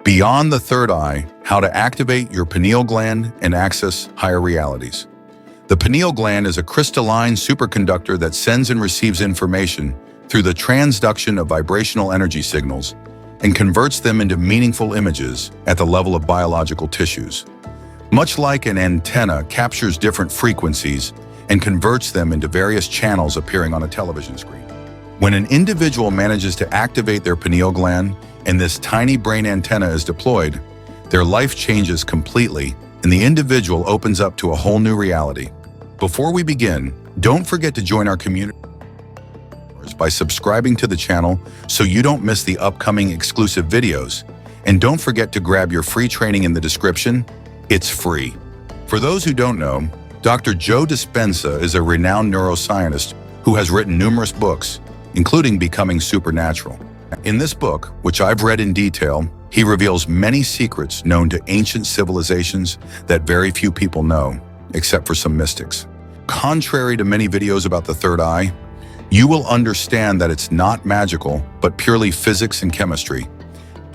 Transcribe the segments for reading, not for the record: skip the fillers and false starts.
Beyond the third eye, how to activate your pineal gland and access higher realities. The pineal gland is a crystalline superconductor that sends and receives information through the transduction of vibrational energy signals and converts them into meaningful images at the level of biological tissues. Much like an antenna captures different frequencies and converts them into various channels appearing on a television screen. When an individual manages to activate their pineal gland and this tiny brain antenna is deployed, their life changes completely and the individual opens up to a whole new reality. Before we begin, don't forget to join our community by subscribing to the channel so you don't miss the upcoming exclusive videos. And don't forget to grab your free training in the description. It's free. For those who don't know, Dr. Joe Dispenza is a renowned neuroscientist who has written numerous books, including Becoming Supernatural. In this book, which I've read in detail, he reveals many secrets known to ancient civilizations that very few people know, except for some mystics. Contrary to many videos about the third eye, you will understand that it's not magical, but purely physics and chemistry,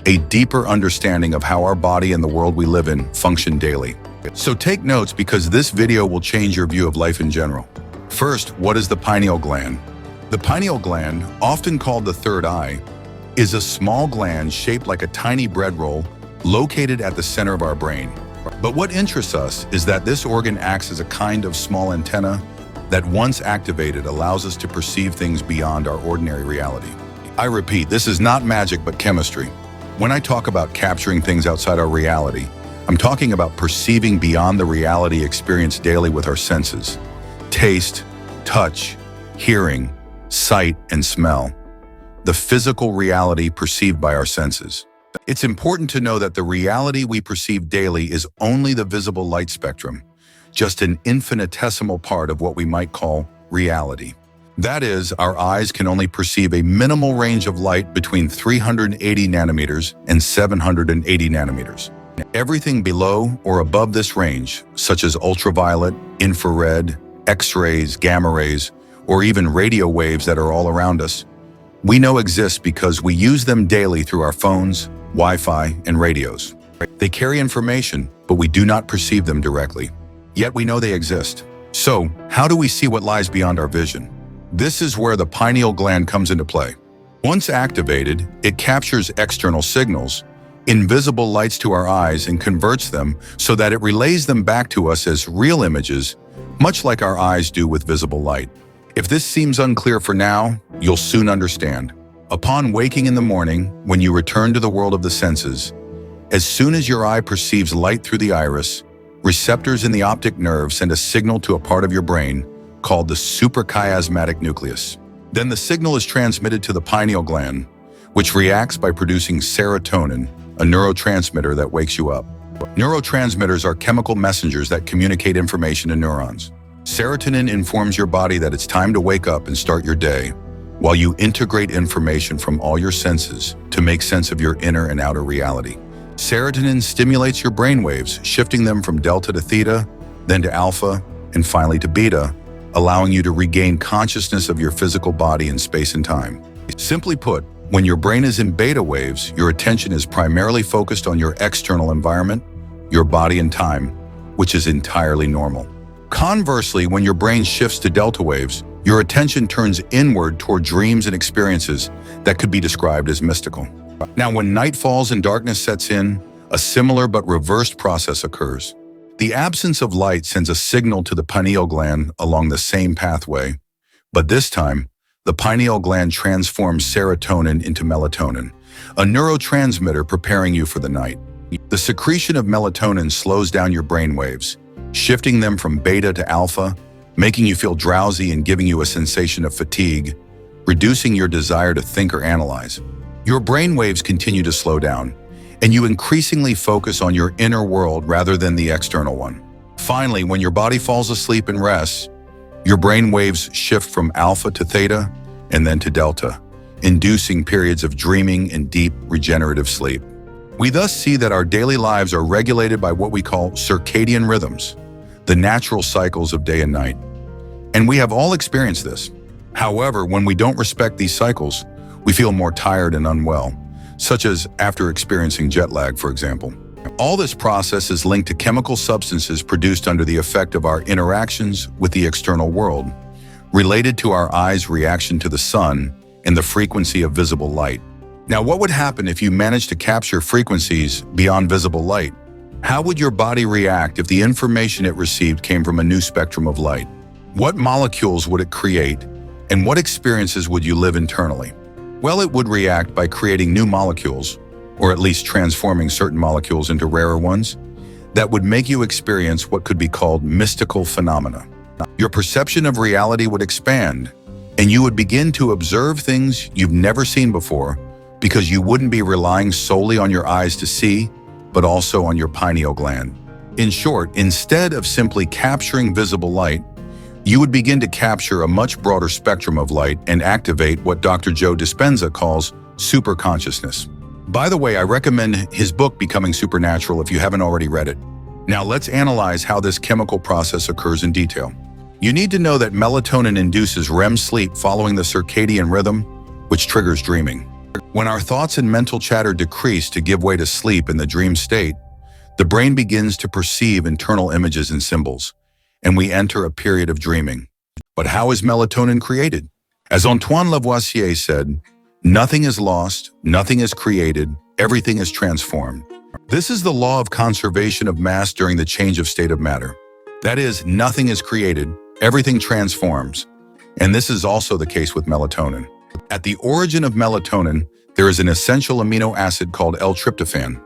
a deeper understanding of how our body and the world we live in function daily. So take notes because this video will change your view of life in general. First, what is the pineal gland? The pineal gland, often called the third eye, is a small gland shaped like a tiny bread roll located at the center of our brain. But what interests us is that this organ acts as a kind of small antenna that once activated allows us to perceive things beyond our ordinary reality. I repeat, this is not magic but chemistry. When I talk about capturing things outside our reality, I'm talking about perceiving beyond the reality experienced daily with our senses: taste, touch, hearing, sight, and smell. The physical reality perceived by our senses. It's important to know that the reality we perceive daily is only the visible light spectrum, just an infinitesimal part of what we might call reality. That is, our eyes can only perceive a minimal range of light between 380 nanometers and 780 nanometers. Everything below or above this range, such as ultraviolet, infrared, X-rays, gamma rays, or even radio waves that are all around us, we know exist because we use them daily through our phones, Wi-Fi, and radios. They carry information, but we do not perceive them directly. Yet we know they exist. So, how do we see what lies beyond our vision? This is where the pineal gland comes into play. Once activated, it captures external signals, invisible lights to our eyes, and converts them so that it relays them back to us as real images, much like our eyes do with visible light. If this seems unclear for now, you'll soon understand. Upon waking in the morning, when you return to the world of the senses, as soon as your eye perceives light through the iris, receptors in the optic nerve send a signal to a part of your brain called the suprachiasmatic nucleus. Then the signal is transmitted to the pineal gland, which reacts by producing serotonin, a neurotransmitter that wakes you up. Neurotransmitters are chemical messengers that communicate information to neurons. Serotonin informs your body that it's time to wake up and start your day, while you integrate information from all your senses to make sense of your inner and outer reality. Serotonin stimulates your brain waves, shifting them from delta to theta, then to alpha, and finally to beta, allowing you to regain consciousness of your physical body in space and time. Simply put, when your brain is in beta waves, your attention is primarily focused on your external environment, your body and time, which is entirely normal. Conversely, when your brain shifts to delta waves, your attention turns inward toward dreams and experiences that could be described as mystical. Now, when night falls and darkness sets in, a similar but reversed process occurs. The absence of light sends a signal to the pineal gland along the same pathway, but this time, the pineal gland transforms serotonin into melatonin, a neurotransmitter preparing you for the night. The secretion of melatonin slows down your brain waves, shifting them from beta to alpha, making you feel drowsy and giving you a sensation of fatigue, reducing your desire to think or analyze. Your brain waves continue to slow down, and you increasingly focus on your inner world rather than the external one. Finally, when your body falls asleep and rests, your brain waves shift from alpha to theta and then to delta, inducing periods of dreaming and deep regenerative sleep. We thus see that our daily lives are regulated by what we call circadian rhythms, the natural cycles of day and night. And we have all experienced this. However, when we don't respect these cycles, we feel more tired and unwell, such as after experiencing jet lag, for example. All this process is linked to chemical substances produced under the effect of our interactions with the external world, related to our eyes' reaction to the sun and the frequency of visible light. Now, what would happen if you managed to capture frequencies beyond visible light? How would your body react if the information it received came from a new spectrum of light? What molecules would it create, and what experiences would you live internally? Well, it would react by creating new molecules, or at least transforming certain molecules into rarer ones, that would make you experience what could be called mystical phenomena. Your perception of reality would expand, and you would begin to observe things you've never seen before because you wouldn't be relying solely on your eyes to see, but also on your pineal gland. In short, instead of simply capturing visible light, you would begin to capture a much broader spectrum of light and activate what Dr. Joe Dispenza calls superconsciousness. By the way, I recommend his book, Becoming Supernatural, if you haven't already read it. Now let's analyze how this chemical process occurs in detail. You need to know that melatonin induces REM sleep following the circadian rhythm, which triggers dreaming. When our thoughts and mental chatter decrease to give way to sleep in the dream state, the brain begins to perceive internal images and symbols, and we enter a period of dreaming. But how is melatonin created? As Antoine Lavoisier said, "Nothing is lost, nothing is created, everything is transformed." This is the law of conservation of mass during the change of state of matter. That is, nothing is created, everything transforms. And this is also the case with melatonin. At the origin of melatonin, there is an essential amino acid called L-tryptophan,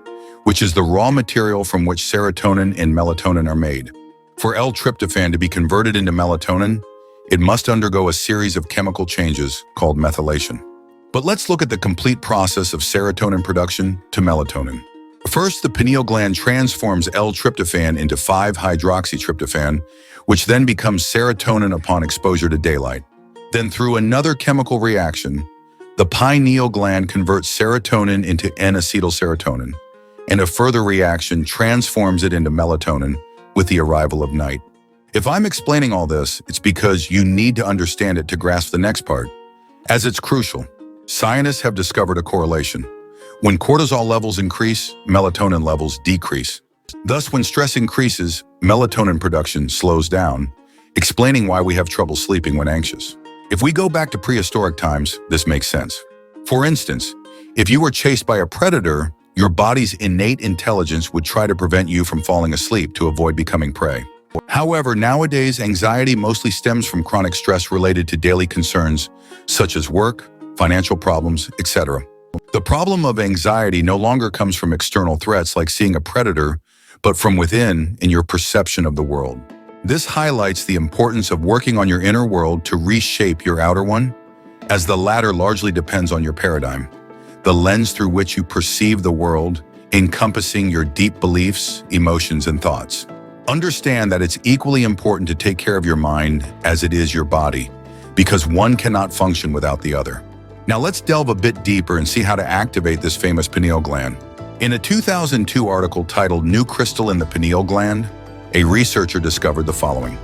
which is the raw material from which serotonin and melatonin are made. For L-tryptophan to be converted into melatonin, it must undergo a series of chemical changes called methylation. But let's look at the complete process of serotonin production to melatonin. First, the pineal gland transforms L-tryptophan into 5-hydroxytryptophan, which then becomes serotonin upon exposure to daylight. Then through another chemical reaction, the pineal gland converts serotonin into N-acetylserotonin, and a further reaction transforms it into melatonin with the arrival of night. If I'm explaining all this, it's because you need to understand it to grasp the next part, as it's crucial. Scientists have discovered a correlation. When cortisol levels increase, melatonin levels decrease. Thus, when stress increases, melatonin production slows down, explaining why we have trouble sleeping when anxious. If we go back to prehistoric times, this makes sense. For instance, if you were chased by a predator, your body's innate intelligence would try to prevent you from falling asleep to avoid becoming prey. However, nowadays, anxiety mostly stems from chronic stress related to daily concerns, such as work, financial problems, etc. The problem of anxiety no longer comes from external threats like seeing a predator, but from within in your perception of the world. This highlights the importance of working on your inner world to reshape your outer one, as the latter largely depends on your paradigm, the lens through which you perceive the world, encompassing your deep beliefs, emotions, and thoughts. Understand that it's equally important to take care of your mind as it is your body, because one cannot function without the other. Now let's delve a bit deeper and see how to activate this famous pineal gland. In a 2002 article titled "New Crystal in the Pineal Gland," a researcher discovered the following.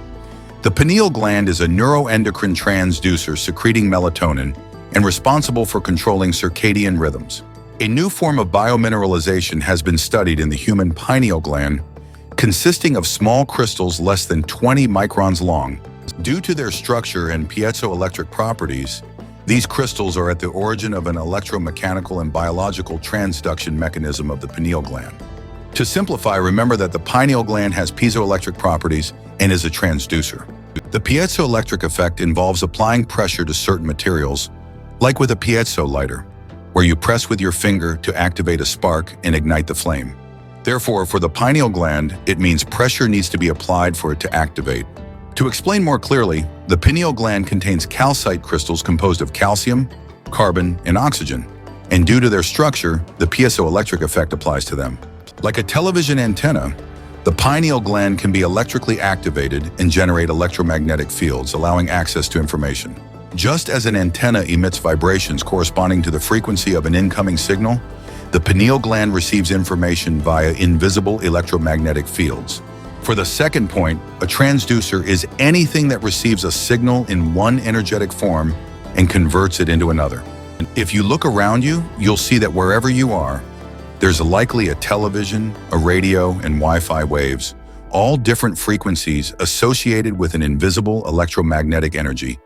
The pineal gland is a neuroendocrine transducer secreting melatonin and responsible for controlling circadian rhythms. A new form of biomineralization has been studied in the human pineal gland, consisting of small crystals less than 20 microns long. Due to their structure and piezoelectric properties, these crystals are at the origin of an electromechanical and biological transduction mechanism of the pineal gland. To simplify, remember that the pineal gland has piezoelectric properties and is a transducer. The piezoelectric effect involves applying pressure to certain materials, like with a piezo lighter, where you press with your finger to activate a spark and ignite the flame. Therefore, for the pineal gland, it means pressure needs to be applied for it to activate. To explain more clearly, the pineal gland contains calcite crystals composed of calcium, carbon, and oxygen, and due to their structure, the piezoelectric effect applies to them. Like a television antenna, the pineal gland can be electrically activated and generate electromagnetic fields, allowing access to information. Just as an antenna emits vibrations corresponding to the frequency of an incoming signal, the pineal gland receives information via invisible electromagnetic fields. For the second point, a transducer is anything that receives a signal in one energetic form and converts it into another. If you look around you, you'll see that wherever you are, there's likely a television, a radio, and Wi-Fi waves, all different frequencies associated with an invisible electromagnetic energy,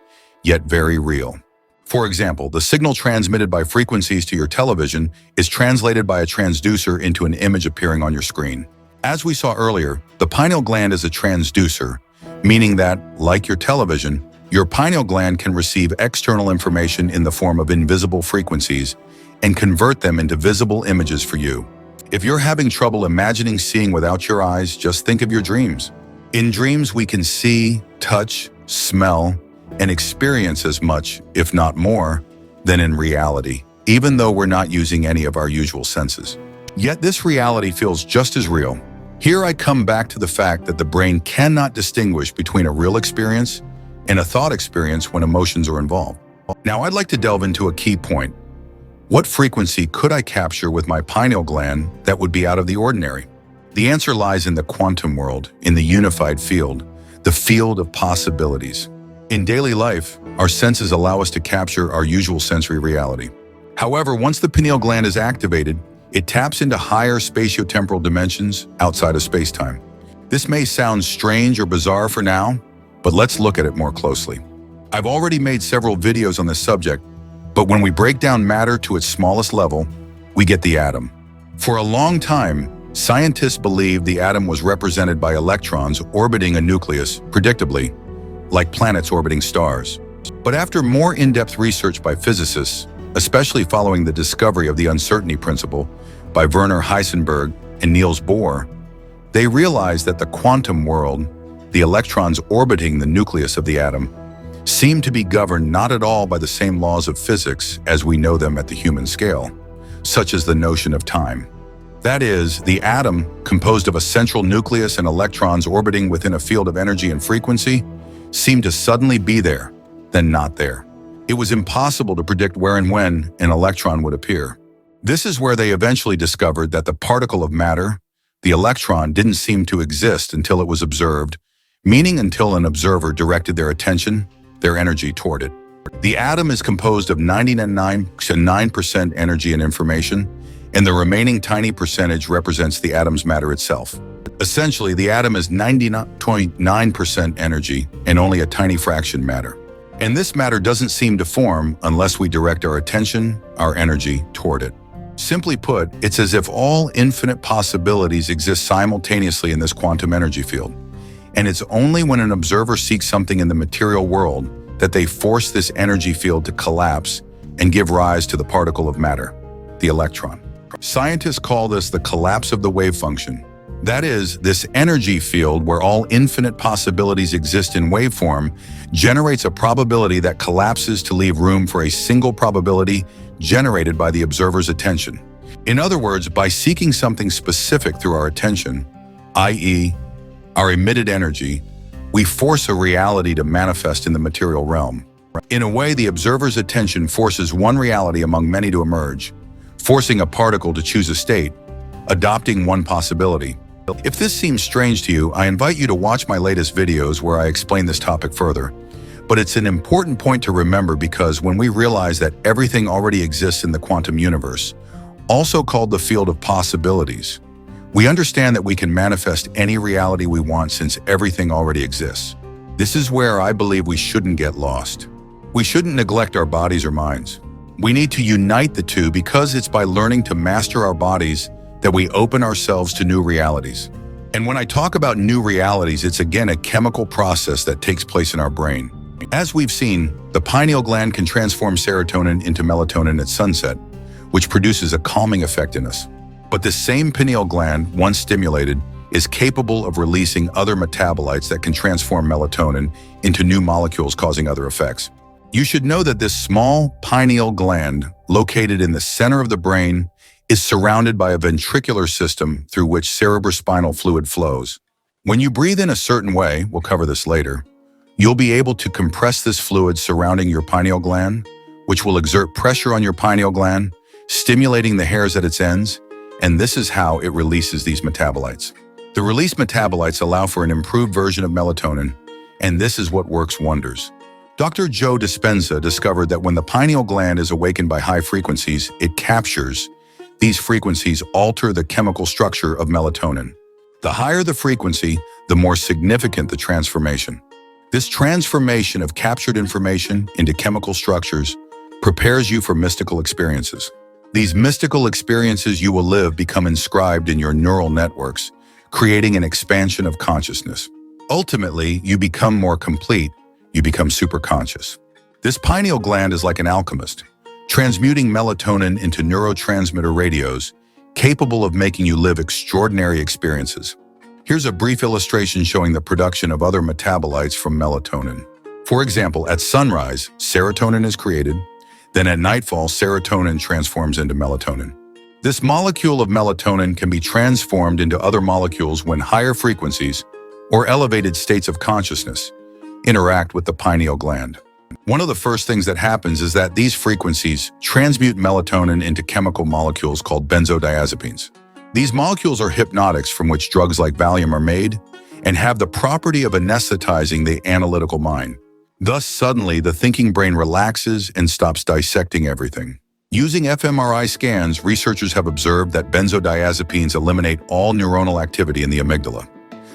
yet very real. For example, the signal transmitted by frequencies to your television is translated by a transducer into an image appearing on your screen. As we saw earlier, the pineal gland is a transducer, meaning that, like your television, your pineal gland can receive external information in the form of invisible frequencies and convert them into visible images for you. If you're having trouble imagining seeing without your eyes, just think of your dreams. In dreams, we can see, touch, smell, and experience as much, if not more, than in reality, even though we're not using any of our usual senses. Yet this reality feels just as real. Here I come back to the fact that the brain cannot distinguish between a real experience and a thought experience when emotions are involved. Now I'd like to delve into a key point. What frequency could I capture with my pineal gland that would be out of the ordinary? The answer lies in the quantum world, in the unified field, the field of possibilities. In daily life, our senses allow us to capture our usual sensory reality. However, once the pineal gland is activated, it taps into higher spatiotemporal dimensions outside of space-time. This may sound strange or bizarre for now, but let's look at it more closely. I've already made several videos on this subject, but when we break down matter to its smallest level, we get the atom. For a long time, scientists believed the atom was represented by electrons orbiting a nucleus, predictably, like planets orbiting stars. But after more in-depth research by physicists, especially following the discovery of the uncertainty principle by Werner Heisenberg and Niels Bohr, they realized that the quantum world, the electrons orbiting the nucleus of the atom, seem to be governed not at all by the same laws of physics as we know them at the human scale, such as the notion of time. That is, the atom, composed of a central nucleus and electrons orbiting within a field of energy and frequency, seemed to suddenly be there, then not there. It was impossible to predict where and when an electron would appear. This is where they eventually discovered that the particle of matter, the electron, didn't seem to exist until it was observed, meaning until an observer directed their attention, their energy toward it. The atom is composed of 99% energy and information, and the remaining tiny percentage represents the atom's matter itself. Essentially, the atom is 99.9% energy and only a tiny fraction matter. And this matter doesn't seem to form unless we direct our attention, our energy, toward it. Simply put, it's as if all infinite possibilities exist simultaneously in this quantum energy field. And it's only when an observer seeks something in the material world that they force this energy field to collapse and give rise to the particle of matter, the electron. Scientists call this the collapse of the wave function. That is, this energy field where all infinite possibilities exist in waveform generates a probability that collapses to leave room for a single probability generated by the observer's attention. In other words, by seeking something specific through our attention, i.e., our emitted energy, we force a reality to manifest in the material realm. In a way, the observer's attention forces one reality among many to emerge, forcing a particle to choose a state, adopting one possibility. If this seems strange to you, I invite you to watch my latest videos where I explain this topic further. But it's an important point to remember because when we realize that everything already exists in the quantum universe, also called the field of possibilities, we understand that we can manifest any reality we want since everything already exists. This is where I believe we shouldn't get lost. We shouldn't neglect our bodies or minds. We need to unite the two because it's by learning to master our bodies that we open ourselves to new realities. And when I talk about new realities, it's again a chemical process that takes place in our brain. As we've seen, the pineal gland can transform serotonin into melatonin at sunset, which produces a calming effect in us. But this same pineal gland, once stimulated, is capable of releasing other metabolites that can transform melatonin into new molecules causing other effects. You should know that this small pineal gland, located in the center of the brain, is surrounded by a ventricular system through which cerebrospinal fluid flows. When you breathe in a certain way, we'll cover this later, you'll be able to compress this fluid surrounding your pineal gland, which will exert pressure on your pineal gland, stimulating the hairs at its ends, and this is how it releases these metabolites. The released metabolites allow for an improved version of melatonin, and this is what works wonders. Dr. Joe Dispenza discovered that when the pineal gland is awakened by high frequencies, it captures. These frequencies alter the chemical structure of melatonin. The higher the frequency, the more significant the transformation. This transformation of captured information into chemical structures prepares you for mystical experiences. These mystical experiences you will live become inscribed in your neural networks, creating an expansion of consciousness. Ultimately, you become more complete. You become superconscious. This pineal gland is like an alchemist, transmuting melatonin into neurotransmitter radios, capable of making you live extraordinary experiences. Here's a brief illustration showing the production of other metabolites from melatonin. For example, at sunrise, serotonin is created, then at nightfall, serotonin transforms into melatonin. This molecule of melatonin can be transformed into other molecules when higher frequencies or elevated states of consciousness interact with the pineal gland. One of the first things that happens is that these frequencies transmute melatonin into chemical molecules called benzodiazepines. These molecules are hypnotics from which drugs like Valium are made and have the property of anesthetizing the analytical mind. Thus, suddenly, the thinking brain relaxes and stops dissecting everything. Using fMRI scans, researchers have observed that benzodiazepines eliminate all neuronal activity in the amygdala,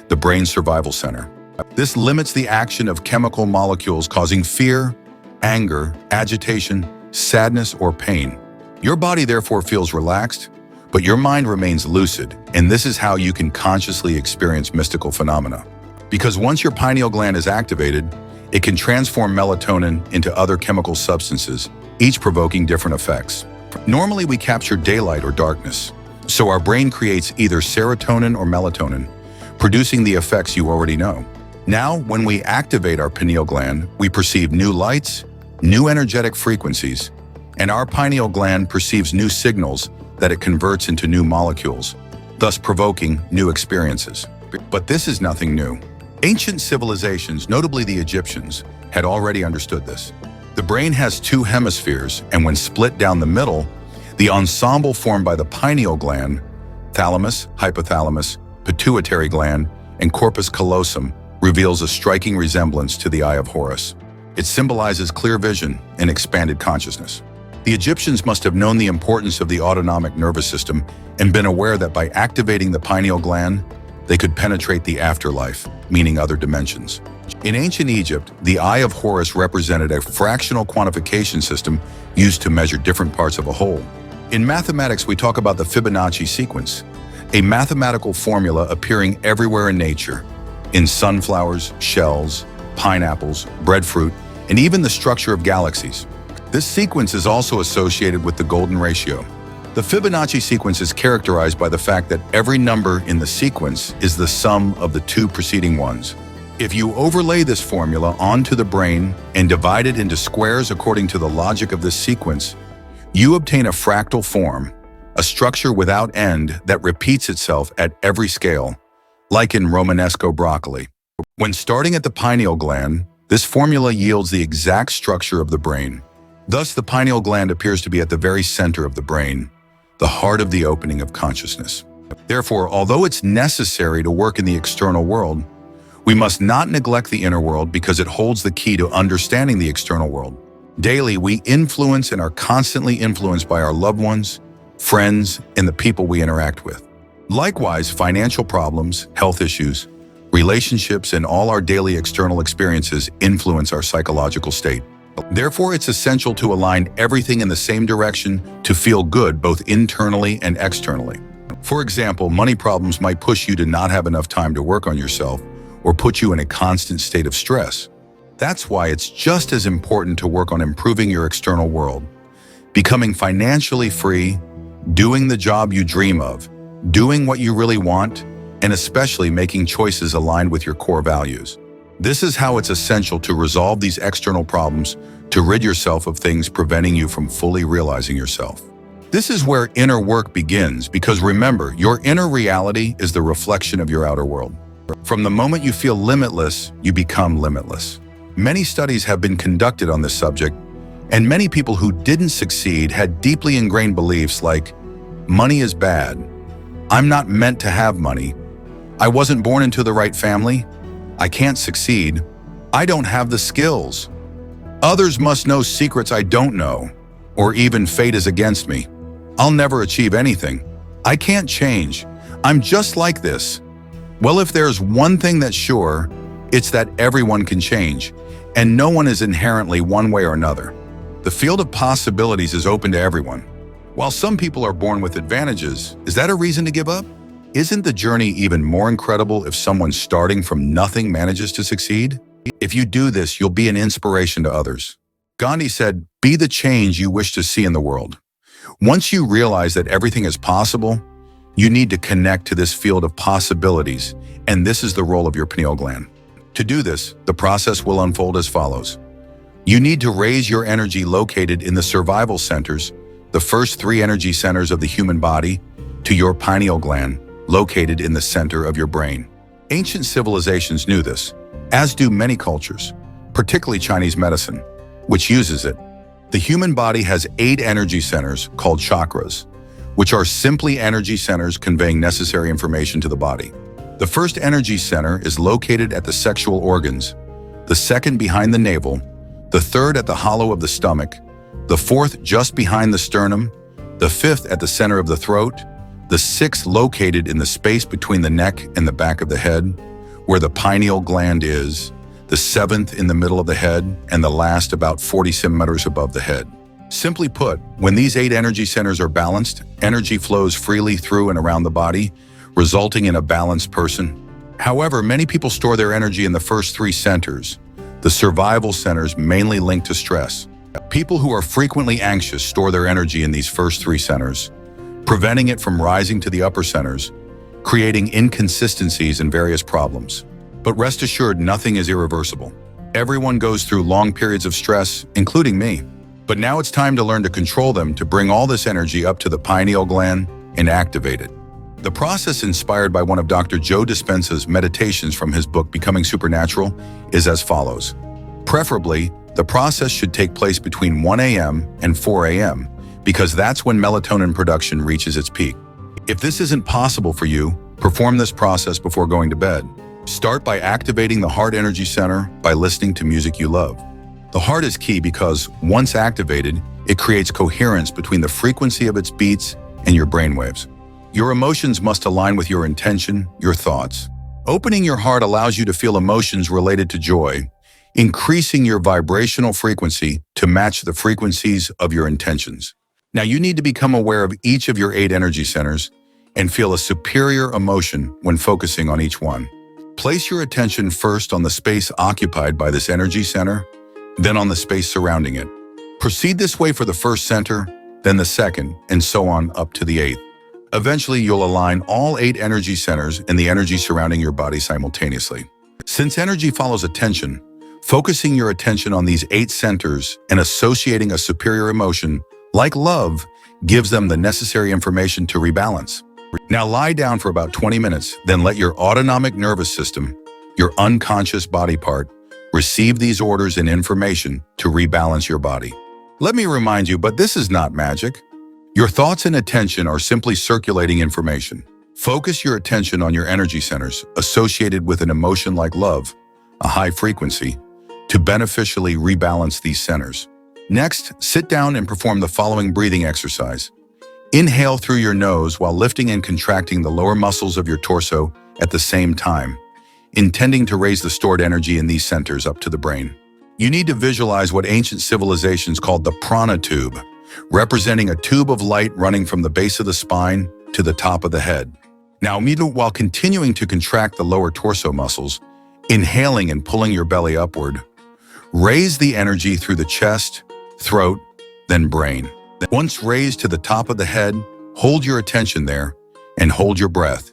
the brain's survival center. This limits the action of chemical molecules causing fear, anger, agitation, sadness, or pain. Your body therefore feels relaxed, but your mind remains lucid, and this is how you can consciously experience mystical phenomena. Because once your pineal gland is activated, it can transform melatonin into other chemical substances, each provoking different effects. Normally, we capture daylight or darkness, so our brain creates either serotonin or melatonin, producing the effects you already know. Now, when we activate our pineal gland, we perceive new lights, new energetic frequencies, and our pineal gland perceives new signals that it converts into new molecules, thus provoking new experiences. But this is nothing new. Ancient civilizations, notably the Egyptians, had already understood this. The brain has two hemispheres, and when split down the middle, the ensemble formed by the pineal gland, thalamus, hypothalamus, pituitary gland, and corpus callosum reveals a striking resemblance to the Eye of Horus. It symbolizes clear vision and expanded consciousness. The Egyptians must have known the importance of the autonomic nervous system and been aware that by activating the pineal gland, they could penetrate the afterlife, meaning other dimensions. In ancient Egypt, the Eye of Horus represented a fractional quantification system used to measure different parts of a whole. In mathematics, we talk about the Fibonacci sequence, a mathematical formula appearing everywhere in nature, in sunflowers, shells, pineapples, breadfruit, and even the structure of galaxies. This sequence is also associated with the golden ratio. The Fibonacci sequence is characterized by the fact that every number in the sequence is the sum of the two preceding ones. If you overlay this formula onto the brain and divide it into squares according to the logic of this sequence, you obtain a fractal form, a structure without end that repeats itself at every scale, like in Romanesco broccoli. When starting at the pineal gland, this formula yields the exact structure of the brain. Thus, the pineal gland appears to be at the very center of the brain, the heart of the opening of consciousness. Therefore, although it's necessary to work in the external world, we must not neglect the inner world because it holds the key to understanding the external world. Daily, we influence and are constantly influenced by our loved ones, friends, and the people we interact with. Likewise, financial problems, health issues, relationships, and all our daily external experiences influence our psychological state. Therefore, it's essential to align everything in the same direction to feel good both internally and externally. For example, money problems might push you to not have enough time to work on yourself or put you in a constant state of stress. That's why it's just as important to work on improving your external world, becoming financially free, doing the job you dream of, doing what you really want, and especially making choices aligned with your core values. This is how it's essential to resolve these external problems to rid yourself of things preventing you from fully realizing yourself. This is where inner work begins because remember, your inner reality is the reflection of your outer world. From the moment you feel limitless, you become limitless. Many studies have been conducted on this subject, and many people who didn't succeed had deeply ingrained beliefs like, money is bad, I'm not meant to have money, I wasn't born into the right family, I can't succeed, I don't have the skills, Others must know secrets I don't know, or even fate is against me. I'll never achieve anything. I can't change. I'm just like this. Well, if there's one thing that's sure, it's that everyone can change, and no one is inherently one way or another. The field of possibilities is open to everyone. While some people are born with advantages, is that a reason to give up? Isn't the journey even more incredible if someone starting from nothing manages to succeed? If you do this, you'll be an inspiration to others. Gandhi said, "Be the change you wish to see in the world." Once you realize that everything is possible, you need to connect to this field of possibilities, and this is the role of your pineal gland. To do this, the process will unfold as follows. You need to raise your energy located in the survival centers, the first 3 energy centers of the human body, to your pineal gland, located in the center of your brain. Ancient civilizations knew this, as do many cultures, particularly Chinese medicine, which uses it. The human body has 8 energy centers called chakras, which are simply energy centers conveying necessary information to the body. The first energy center is located at the sexual organs, the second behind the navel, the third at the hollow of the stomach, the fourth just behind the sternum, the fifth at the center of the throat, the sixth located in the space between the neck and the back of the head, where the pineal gland is, the seventh in the middle of the head, and the last about 40 centimeters above the head. Simply put, when these 8 energy centers are balanced, energy flows freely through and around the body, resulting in a balanced person. However, many people store their energy in the first 3 centers, the survival centers mainly linked to stress. People who are frequently anxious store their energy in these first 3 centers, preventing it from rising to the upper centers, creating inconsistencies and various problems. But rest assured, nothing is irreversible. Everyone goes through long periods of stress, including me. But now it's time to learn to control them, to bring all this energy up to the pineal gland and activate it. The process, inspired by one of Dr. Joe Dispenza's meditations from his book Becoming Supernatural, is as follows. Preferably, the process should take place between 1 a.m. and 4 a.m. because that's when melatonin production reaches its peak. If this isn't possible for you, perform this process before going to bed. Start by activating the heart energy center by listening to music you love. The heart is key because, once activated, it creates coherence between the frequency of its beats and your brainwaves. Your emotions must align with your intention, your thoughts. Opening your heart allows you to feel emotions related to joy, increasing your vibrational frequency to match the frequencies of your intentions. Now you need to become aware of each of your 8 energy centers and feel a superior emotion when focusing on each one. Place your attention first on the space occupied by this energy center, then on the space surrounding it. Proceed this way for the first center, then the second, and so on up to the 8th. Eventually, you'll align all 8 energy centers and the energy surrounding your body simultaneously. Since energy follows attention, focusing your attention on these 8 centers and associating a superior emotion, like love, gives them the necessary information to rebalance. Now lie down for about 20 minutes, then let your autonomic nervous system, your unconscious body part, receive these orders and information to rebalance your body. Let me remind you, but this is not magic. Your thoughts and attention are simply circulating information. Focus your attention on your energy centers associated with an emotion like love, a high frequency, to beneficially rebalance these centers. Next, sit down and perform the following breathing exercise. Inhale through your nose while lifting and contracting the lower muscles of your torso at the same time, intending to raise the stored energy in these centers up to the brain. You need to visualize what ancient civilizations called the prana tube, representing a tube of light running from the base of the spine to the top of the head. Now, while continuing to contract the lower torso muscles, inhaling and pulling your belly upward, raise the energy through the chest, throat, then brain. Once raised to the top of the head, hold your attention there and hold your breath,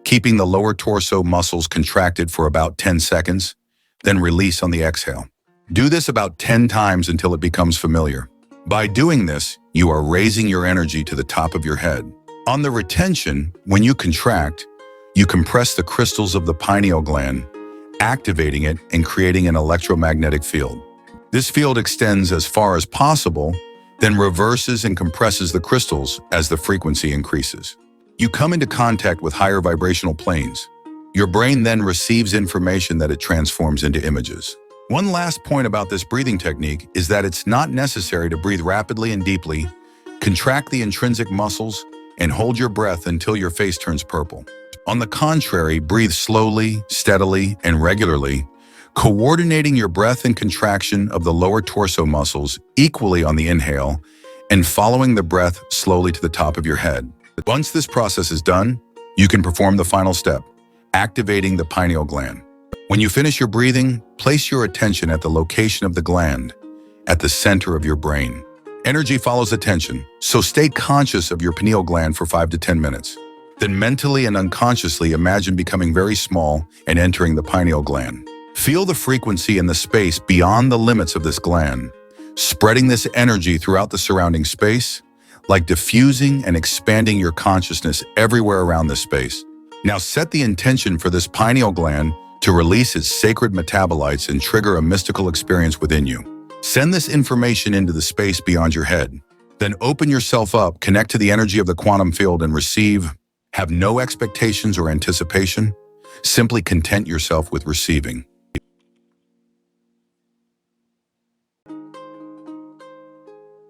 keeping the lower torso muscles contracted for about 10 seconds, then release on the exhale. Do this about 10 times until it becomes familiar. By doing this, you are raising your energy to the top of your head. On the retention, when you contract, you compress the crystals of the pineal gland, activating it and creating an electromagnetic field. This field extends as far as possible, then reverses and compresses the crystals as the frequency increases. You come into contact with higher vibrational planes. Your brain then receives information that it transforms into images. One last point about this breathing technique is that it's not necessary to breathe rapidly and deeply. Contract the intrinsic muscles and hold your breath until your face turns purple. On the contrary, breathe slowly, steadily, and regularly, coordinating your breath and contraction of the lower torso muscles equally on the inhale and following the breath slowly to the top of your head. Once this process is done, you can perform the final step, activating the pineal gland. When you finish your breathing, place your attention at the location of the gland, at the center of your brain. Energy follows attention, so stay conscious of your pineal gland for 5 to 10 minutes. Then mentally and unconsciously imagine becoming very small and entering the pineal gland. Feel the frequency and the space beyond the limits of this gland, spreading this energy throughout the surrounding space, like diffusing and expanding your consciousness everywhere around this space. Now set the intention for this pineal gland to release its sacred metabolites and trigger a mystical experience within you. Send this information into the space beyond your head. Then open yourself up, connect to the energy of the quantum field and receive. Have no expectations or anticipation. Simply content yourself with receiving.